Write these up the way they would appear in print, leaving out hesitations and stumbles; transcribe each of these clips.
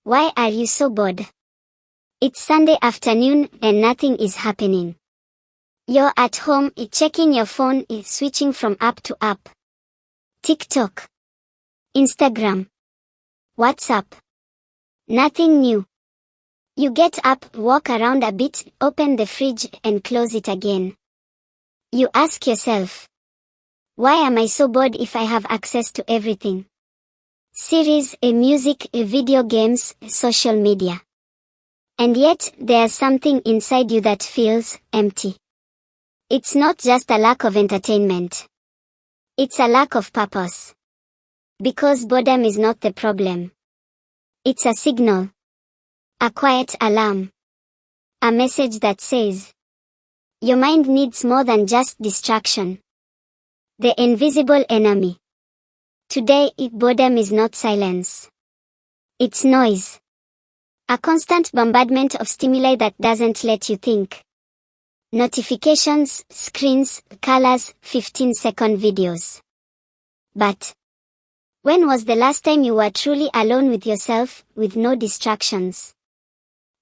Why are you so bored? It's Sunday afternoon and nothing is happening. You're at home, checking your phone, switching from app to app. TikTok, Instagram, WhatsApp. Nothing new. You get up, walk around a bit, open the fridge and close it again. You ask yourself, why am I so bored if I have access to everything? Series, music, video games, social media. And yet, there's something inside you that feels empty. It's not just a lack of entertainment. It's a lack of purpose. Because boredom is not the problem. It's a signal. A quiet alarm. A message that says, your mind needs more than just distraction. The invisible enemy. Today, boredom is not silence. It's noise. A constant bombardment of stimuli that doesn't let you think. Notifications, screens, colors, 15-second videos. But when was the last time you were truly alone with yourself, with no distractions?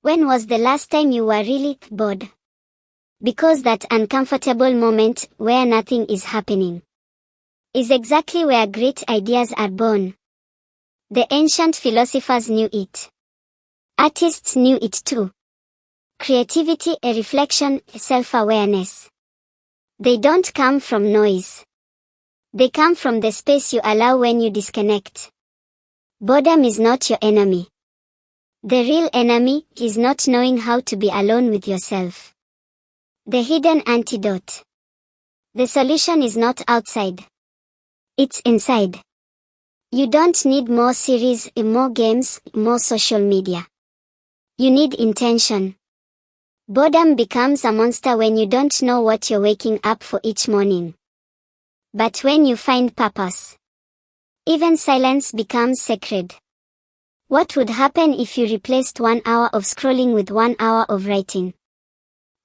When was the last time you were really bored? Because that uncomfortable moment where nothing is happening is exactly where great ideas are born. The ancient philosophers knew it. Artists knew it too. Creativity, a reflection, self-awareness. They don't come from noise. They come from the space you allow when you disconnect. Boredom is not your enemy. The real enemy is not knowing how to be alone with yourself. The hidden antidote. The solution is not outside. It's inside. You don't need more series, more games, more social media. You need intention. Boredom becomes a monster when you don't know what you're waking up for each morning. But when you find purpose, even silence becomes sacred. What would happen if you replaced 1 hour of scrolling with 1 hour of writing?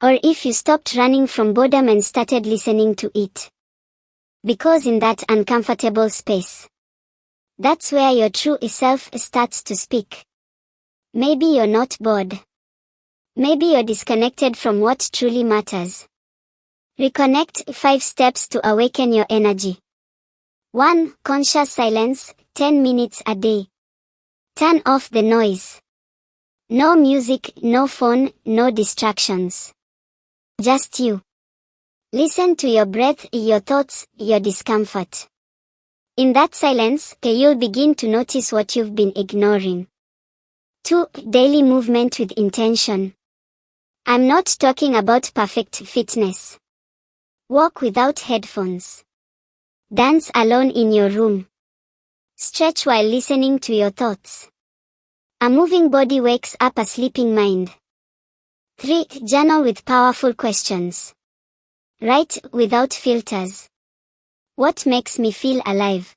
Or if you stopped running from boredom and started listening to it? Because in that uncomfortable space, that's where your true self starts to speak. Maybe you're not bored. Maybe you're disconnected from what truly matters. Reconnect. 5 steps to awaken your energy. 1. Conscious silence, 10 minutes a day. Turn off the noise. No music, no phone, no distractions. Just you. Listen to your breath, your thoughts, your discomfort. In that silence, you'll begin to notice what you've been ignoring. 2. Daily movement with intention. I'm not talking about perfect fitness. Walk without headphones. Dance alone in your room. Stretch while listening to your thoughts. A moving body wakes up a sleeping mind. 3. Journal with powerful questions. Write without filters. What makes me feel alive?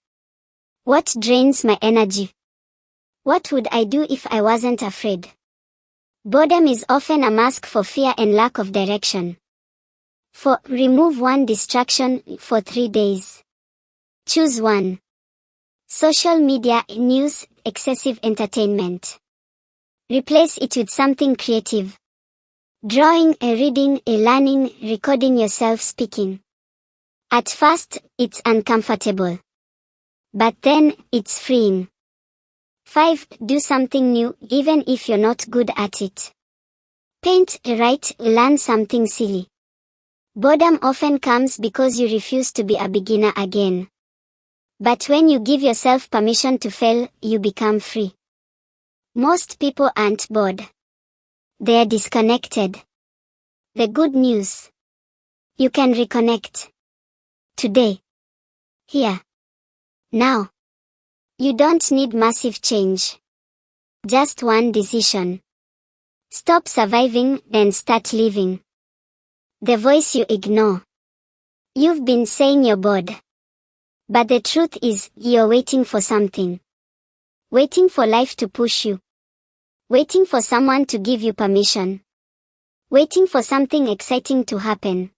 What drains my energy? What would I do if I wasn't afraid? Boredom is often a mask for fear and lack of direction. 4. Remove one distraction for 3 days. Choose one. Social media, news, excessive entertainment. Replace it with something creative. Drawing, reading, learning, recording yourself speaking. At first, it's uncomfortable. But then, it's freeing. 5. Do something new, even if you're not good at it. Paint, write, learn something silly. Boredom often comes because you refuse to be a beginner again. But when you give yourself permission to fail, you become free. Most people aren't bored. They're disconnected. The good news. You can reconnect. Today. Here. Now. You don't need massive change. Just one decision. Stop surviving and start living. The voice you ignore. You've been saying you're bored. But the truth is, you're waiting for something. Waiting for life to push you. Waiting for someone to give you permission. Waiting for something exciting to happen.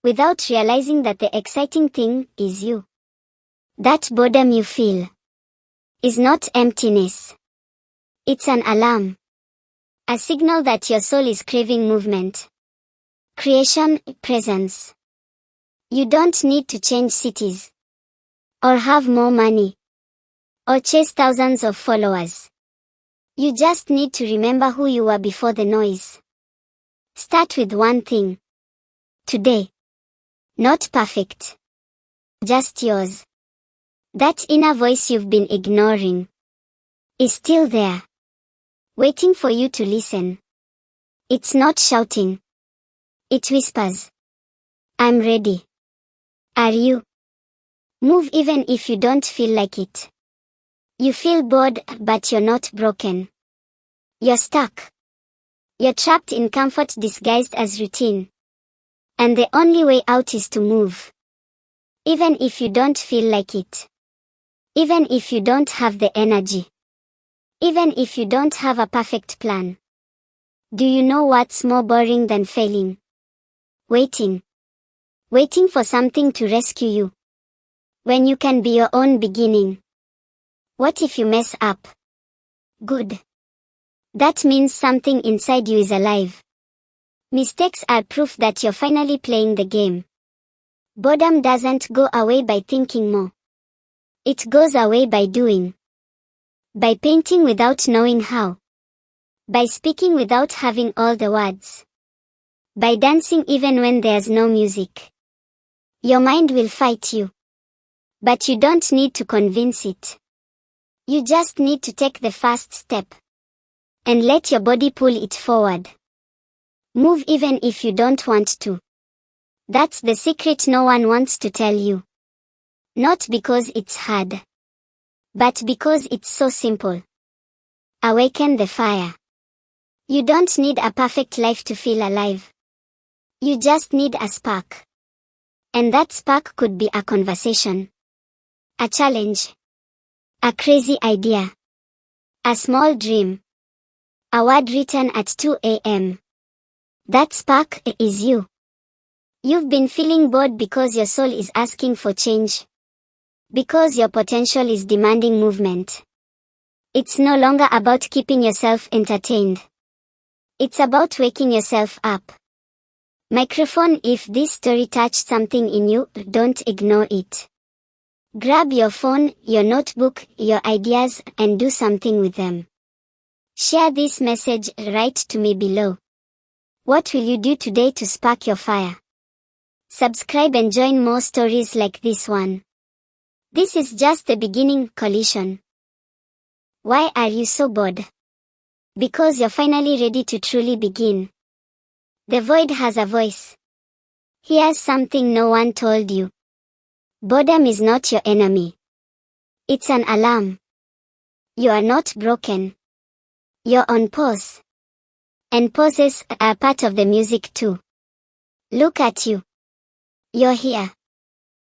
Without realizing that the exciting thing is you. That boredom you feel is not emptiness. It's an alarm. A signal that your soul is craving movement. Creation, presence. You don't need to change cities. Or have more money. Or chase thousands of followers. You just need to remember who you were before the noise. Start with one thing. Today. Not perfect. Just yours. That inner voice you've been ignoring is still there. Waiting for you to listen. It's not shouting. It whispers. I'm ready. Are you? Move even if you don't feel like it. You feel bored, but you're not broken. You're stuck. You're trapped in comfort disguised as routine. And the only way out is to move. Even if you don't feel like it. Even if you don't have the energy. Even if you don't have a perfect plan. Do you know what's more boring than failing? Waiting. Waiting for something to rescue you. When you can be your own beginning. What if you mess up? Good. That means something inside you is alive. Mistakes are proof that you're finally playing the game. Boredom doesn't go away by thinking more. It goes away by doing. By painting without knowing how. By speaking without having all the words. By dancing even when there's no music. Your mind will fight you. But you don't need to convince it. You just need to take the first step. And let your body pull it forward. Move even if you don't want to. That's the secret no one wants to tell you. Not because it's hard. But because it's so simple. Awaken the fire. You don't need a perfect life to feel alive. You just need a spark. And that spark could be a conversation. A challenge. A crazy idea. A small dream. A word written at 2 a.m. That spark is you. You've been feeling bored because your soul is asking for change. Because your potential is demanding movement. It's no longer about keeping yourself entertained. It's about waking yourself up. Microphone, if this story touched something in you, don't ignore it. Grab your phone, your notebook, your ideas, and do something with them. Share this message, write to me below. What will you do today to spark your fire? Subscribe and join more stories like this one. This is just the beginning, collision. Why are you so bored? Because you're finally ready to truly begin. The void has a voice. Here's something no one told you. Boredom is not your enemy. It's an alarm. You are not broken. You're on pause. And pauses are part of the music too. Look at you. You're here.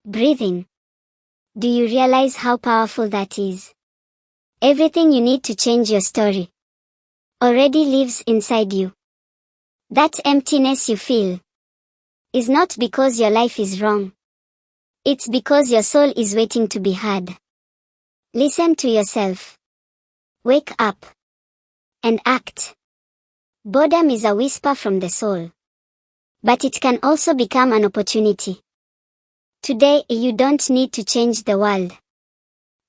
Breathing. Do you realize how powerful that is? Everything you need to change your story already lives inside you. That emptiness you feel is not because your life is wrong. It's because your soul is waiting to be heard. Listen to yourself. Wake up. And act. Boredom is a whisper from the soul. But it can also become an opportunity. Today, you don't need to change the world.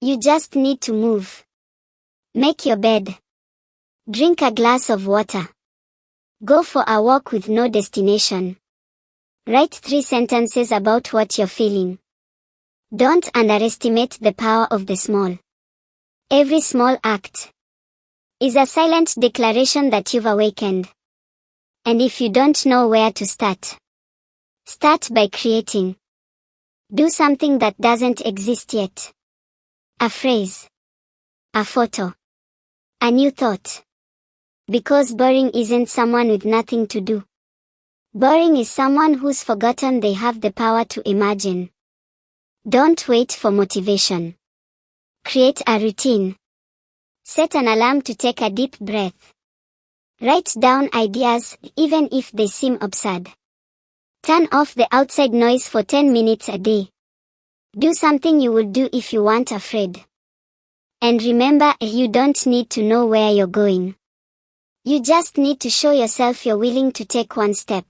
You just need to move. Make your bed. Drink a glass of water. Go for a walk with no destination. Write 3 sentences about what you're feeling. Don't underestimate the power of the small. Every small act is a silent declaration that you've awakened. And if you don't know where to start, start by creating. Do something that doesn't exist yet. A phrase. A photo. A new thought. Because boring isn't someone with nothing to do. Boring is someone who's forgotten they have the power to imagine. Don't wait for motivation. Create a routine. Set an alarm to take a deep breath. Write down ideas, even if they seem absurd. Turn off the outside noise for 10 minutes a day. Do something you would do if you weren't afraid. And remember, you don't need to know where you're going. You just need to show yourself you're willing to take one step.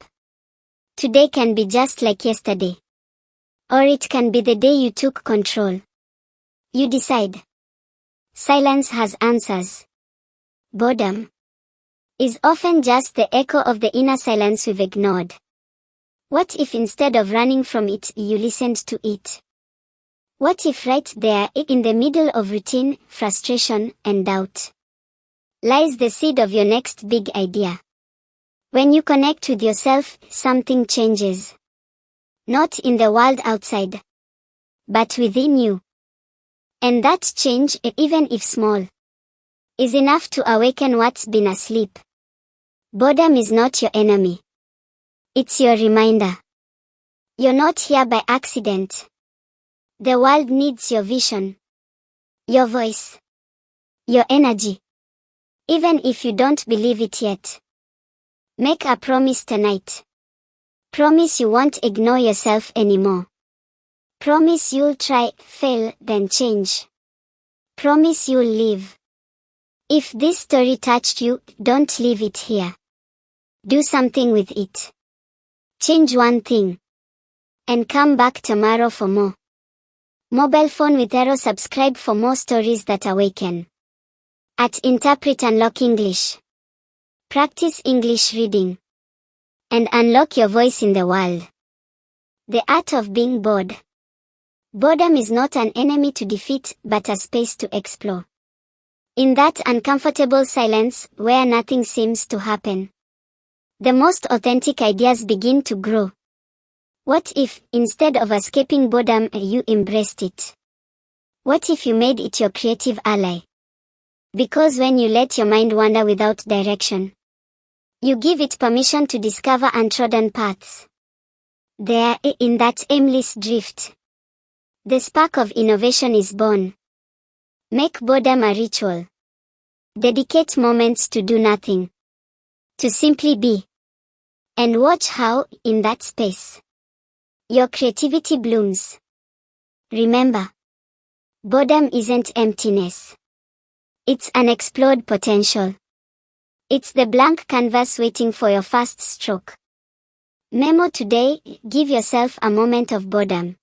Today can be just like yesterday. Or it can be the day you took control. You decide. Silence has answers. Boredom is often just the echo of the inner silence we've ignored. What if instead of running from it, you listened to it? What if right there, in the middle of routine, frustration, and doubt, lies the seed of your next big idea? When you connect with yourself, something changes. Not in the world outside, but within you. And that change, even if small, is enough to awaken what's been asleep. Boredom is not your enemy. It's your reminder. You're not here by accident. The world needs your vision, your voice, your energy. Even if you don't believe it yet. Make a promise tonight. Promise you won't ignore yourself anymore. Promise you'll try, fail, then change. Promise you'll live. If this story touched you, don't leave it here. Do something with it. Change one thing. And come back tomorrow for more. Mobile phone with arrow, subscribe for more stories that awaken. At Interpret, unlock English. Practice English reading. And unlock your voice in the world. The art of being bored. Boredom is not an enemy to defeat, but a space to explore. In that uncomfortable silence, where nothing seems to happen, the most authentic ideas begin to grow. What if, instead of escaping boredom, you embraced it? What if you made it your creative ally? Because when you let your mind wander without direction, you give it permission to discover untrodden paths. There, in that aimless drift, the spark of innovation is born. Make boredom a ritual. Dedicate moments to do nothing. To simply be. And watch how, in that space, your creativity blooms. Remember, boredom isn't emptiness. It's unexplored potential. It's the blank canvas waiting for your first stroke. Memo today, give yourself a moment of boredom.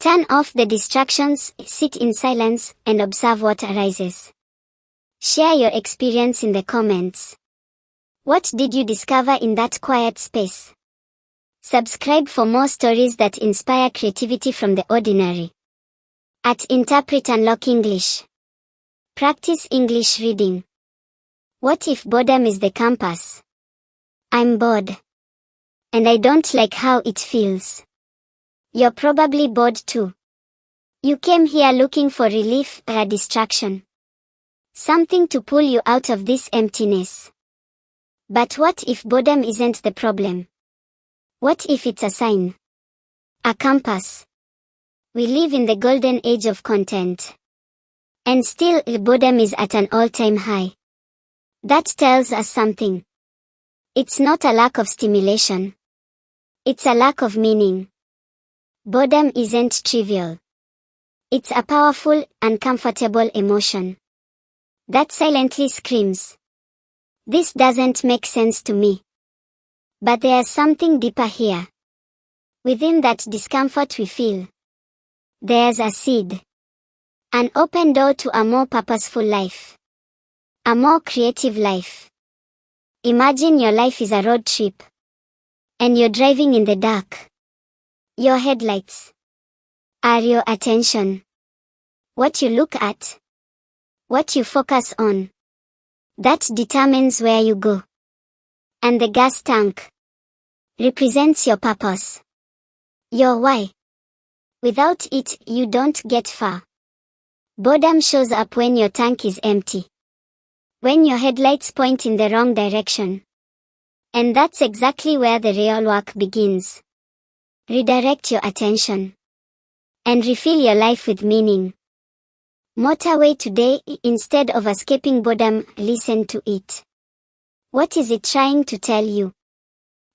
Turn off the distractions, sit in silence, and observe what arises. Share your experience in the comments. What did you discover in that quiet space? Subscribe for more stories that inspire creativity from the ordinary. At Interpret, unlock English. Practice English reading. What if boredom is the compass? I'm bored. And I don't like how it feels. You're probably bored too. You came here looking for relief, a distraction. Something to pull you out of this emptiness. But what if boredom isn't the problem? What if it's a sign? A compass? We live in the golden age of content. And still, boredom is at an all-time high. That tells us something. It's not a lack of stimulation. It's a lack of meaning. Boredom isn't trivial. It's a powerful, uncomfortable emotion that silently screams, "This doesn't make sense to me." But there's something deeper here. Within that discomfort we feel, there's a seed. An open door to a more purposeful life. A more creative life. Imagine your life is a road trip. And you're driving in the dark. Your headlights are your attention. What you look at. What you focus on. That determines where you go. And the gas tank represents your purpose. Your why. Without it, you don't get far. Boredom shows up when your tank is empty. When your headlights point in the wrong direction. And that's exactly where the real work begins. Redirect your attention. And refill your life with meaning. Motorway today, instead of escaping boredom, listen to it. What is it trying to tell you?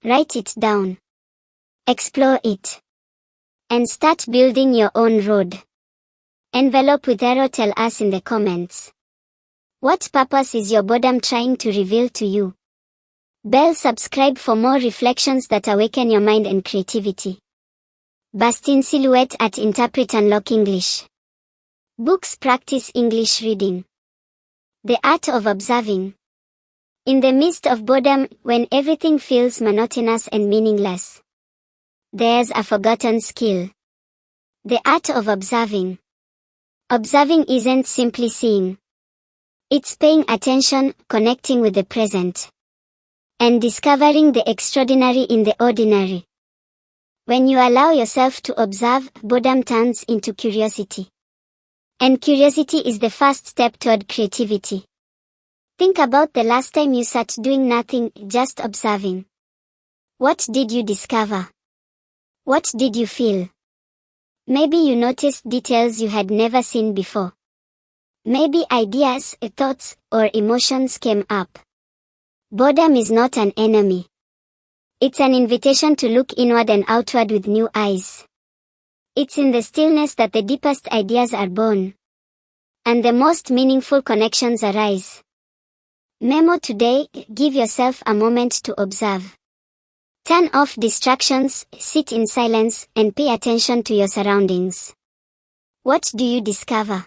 Write it down. Explore it. And start building your own road. Envelope with arrow, tell us in the comments. What purpose is your boredom trying to reveal to you? Bell, subscribe for more reflections that awaken your mind and creativity. Bust in silhouette at Interpret Unlock English. Books, practice English reading. The art of observing. In the midst of boredom, when everything feels monotonous and meaningless, there's a forgotten skill. The art of observing. Observing isn't simply seeing. It's paying attention, connecting with the present, and discovering the extraordinary in the ordinary. When you allow yourself to observe, boredom turns into curiosity. And curiosity is the first step toward creativity. Think about the last time you sat doing nothing, just observing. What did you discover? What did you feel? Maybe you noticed details you had never seen before. Maybe ideas, thoughts, or emotions came up. Boredom is not an enemy. It's an invitation to look inward and outward with new eyes. It's in the stillness that the deepest ideas are born, and the most meaningful connections arise. Memo today, give yourself a moment to observe. Turn off distractions, sit in silence, and pay attention to your surroundings. What do you discover?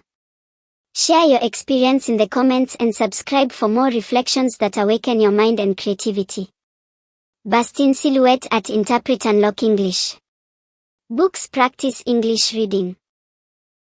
Share your experience in the comments and subscribe for more reflections that awaken your mind and creativity. Bust in silhouette at Interpret Unlock English. Books, practice English reading.